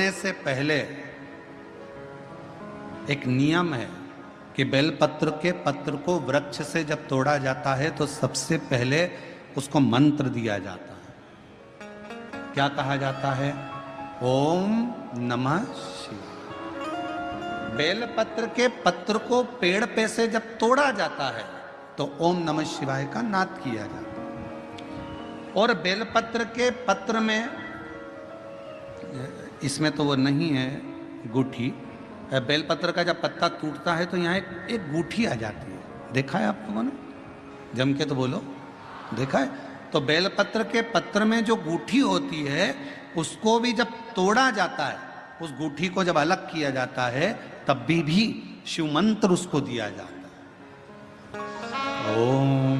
तोड़ने से पहले एक नियम है कि बेलपत्र के पत्र को वृक्ष से जब तोड़ा जाता है तो सबसे पहले उसको मंत्र दिया जाता है। क्या कहा जाता है? ओम नमः शिवाय। बेलपत्र के पत्र को पेड़ पे से जब तोड़ा जाता है तो ओम नमः शिवाय का नाद किया जाता है। और बेलपत्र के पत्र में, इसमें तो वो नहीं है गूठी, बेलपत्र का जब पत्ता टूटता है तो यहाँ एक गूठी आ जाती है। देखा है आप लोगों ने? जम के तो बोलो, देखा है? तो बेलपत्र के पत्र में जो गूठी होती है उसको भी जब तोड़ा जाता है, उस गूठी को जब अलग किया जाता है तब भी शिव मंत्र उसको दिया जाता है। ओम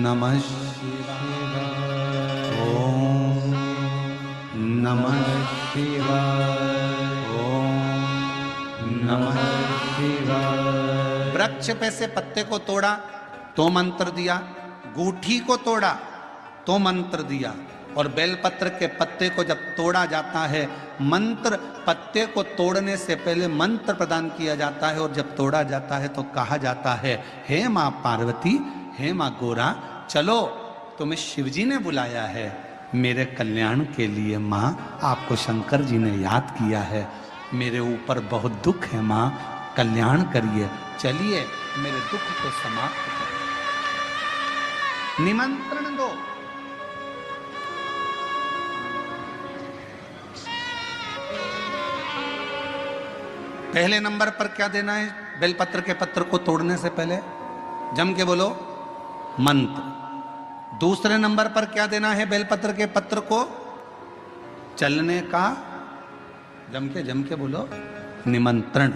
नमः शिवाय, ओम नमः शिवाय, ओम नमः शिवाय। वृक्ष पे से पत्ते को तोड़ा तो मंत्र दिया, गूठी को तोड़ा तो मंत्र दिया, और बेलपत्र के पत्ते को जब तोड़ा जाता है, मंत्र, पत्ते को तोड़ने से पहले मंत्र प्रदान किया जाता है, और जब तोड़ा जाता है तो कहा जाता है, हे माँ पार्वती, हे माँ गोरा, चलो तुम्हें शिवजी ने बुलाया है मेरे कल्याण के लिए। माँ, आपको शंकर जी ने याद किया है, मेरे ऊपर बहुत दुख है माँ, कल्याण करिए, चलिए मेरे दुख को समाप्त करिए, निमंत्रण दो। पहले नंबर पर क्या देना है बेलपत्र के पत्र को तोड़ने से पहले? जम के बोलो, मंत्र। दूसरे नंबर पर क्या देना है बेलपत्र के पत्र को? चलने का, जम के बोलो, निमंत्रण।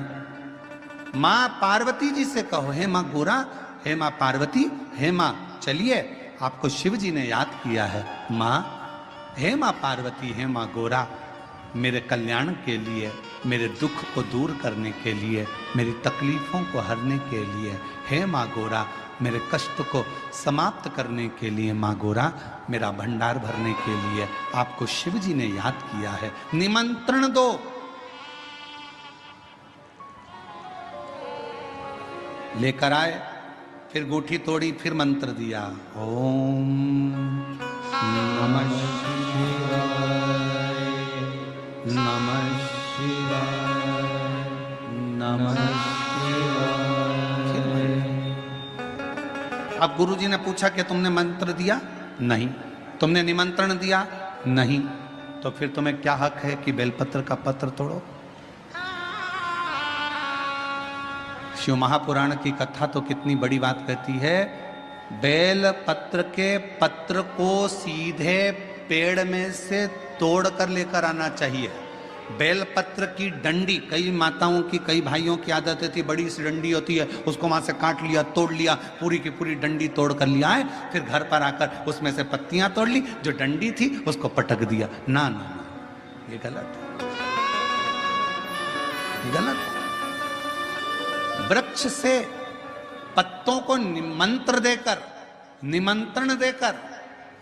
मां पार्वती जी से कहो, हे मां गोरा, हे मां पार्वती, हे मां चलिए, आपको शिव जी ने याद किया है। मां, हे मां पार्वती, हे मां गोरा, मेरे कल्याण के लिए, मेरे दुख को दूर करने के लिए, मेरी तकलीफों को हरने के लिए, हे मां गोरा, मेरे कष्ट को समाप्त करने के लिए, मां गोरा, मेरा भंडार भरने के लिए आपको शिव जी ने याद किया है, निमंत्रण दो। लेकर आए, फिर गूठी तोड़ी, फिर मंत्र दिया, ओम नमः शिवाय, नमः शिवाय, नमः शिवाय। अब गुरुजी ने पूछा कि तुमने मंत्र दिया? नहीं। तुमने निमंत्रण दिया? नहीं। तो फिर तुम्हें क्या हक है कि बेलपत्र का पत्र तोड़ो? शिव महापुराण की कथा तो कितनी बड़ी बात कहती है, बेलपत्र के पत्र को सीधे पेड़ में से तोड़ कर लेकर आना चाहिए। बेलपत्र की डंडी, कई माताओं की, कई भाइयों की आदत थी, बड़ी सी डंडी होती है, उसको वहां से काट लिया, तोड़ लिया, पूरी की पूरी डंडी तोड़ कर लिया है, फिर घर पर आकर उसमें से पत्तियां तोड़ ली, जो डंडी थी उसको पटक दिया। ना ना ना, ये गलत है, ये गलत है। वृक्ष से पत्तों को निमंत्रण देकर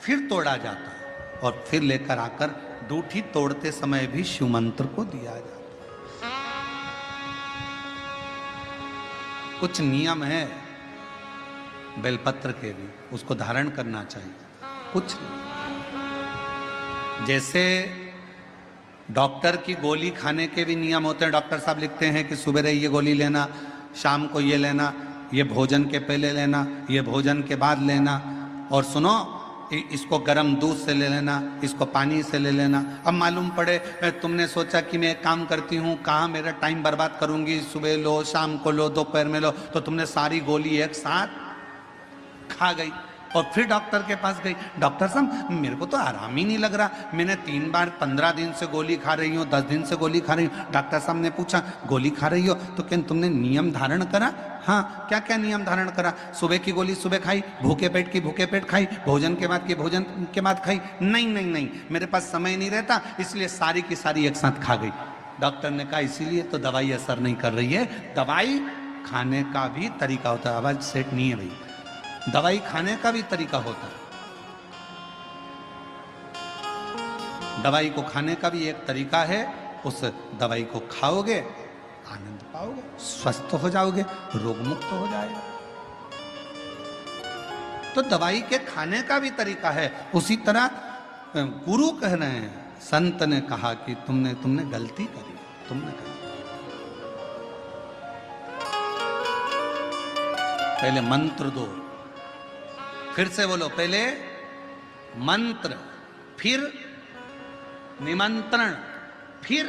फिर तोड़ा जाता है, और फिर लेकर आकर दूठी तोड़ते समय भी शिव मंत्र को दिया जाता। कुछ नियम है बेलपत्र के भी, उसको धारण करना चाहिए। कुछ जैसे डॉक्टर की गोली खाने के भी नियम होते हैं। डॉक्टर साहब लिखते हैं कि सुबह ये गोली लेना, शाम को ये लेना, ये भोजन के पहले लेना, ये भोजन के बाद लेना, और सुनो, इसको गर्म दूध से ले लेना, इसको पानी से ले लेना। अब मालूम पड़े तुमने सोचा कि मैं एक काम करती हूँ, कहाँ मेरा टाइम बर्बाद करूंगी, सुबह लो, शाम को लो, दोपहर में लो, तो तुमने सारी गोली एक साथ खा गई, और फिर डॉक्टर के पास गई, डॉक्टर साहब मेरे को तो आराम ही नहीं लग रहा, मैंने 3 बार 15 दिन से गोली खा रही हूँ, 10 दिन से गोली खा रही हूँ। डॉक्टर साहब ने पूछा, गोली खा रही हो तो क्या तुमने नियम धारण करा? हाँ, क्या क्या नियम धारण करा? सुबह की गोली सुबह खाई, भूखे पेट की भूखे पेट खाई, भोजन के बाद की भोजन के बाद खाई? नहीं नहीं नहीं, मेरे पास समय नहीं रहता, इसलिए सारी की सारी एक साथ खा गई। डॉक्टर ने कहा इसीलिए तो दवाई असर नहीं कर रही है। दवाई खाने का भी तरीका होता है, आवाज सेट नहीं है भाई, दवाई खाने का भी तरीका होता है। दवाई को खाने का भी एक तरीका है, उस दवाई को खाओगे आनंद पाओगे, स्वस्थ हो जाओगे, रोग मुक्त हो जाएगा। तो दवाई के खाने का भी तरीका है। उसी तरह गुरु कह रहे हैं, संत ने कहा कि तुमने गलती करी, तुमने करी। पहले मंत्र दो, फिर से बोलो, पहले मंत्र, फिर निमंत्रण, फिर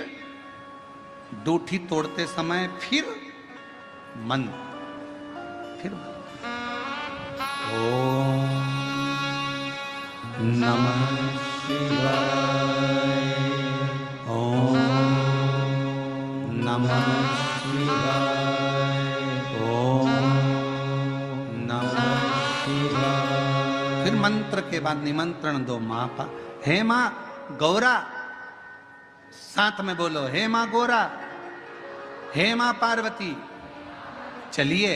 दूठी तोड़ते समय फिर मंत्र, फिर ओम नमः शिवाय, ओम नमः शिवाय, ओम नमः शिवाय। फिर मंत्र के बाद निमंत्रण दो। माँ पा, हे माँ गौरा, साथ में बोलो, हे माँ गौरा, हे माँ पार्वती, चलिए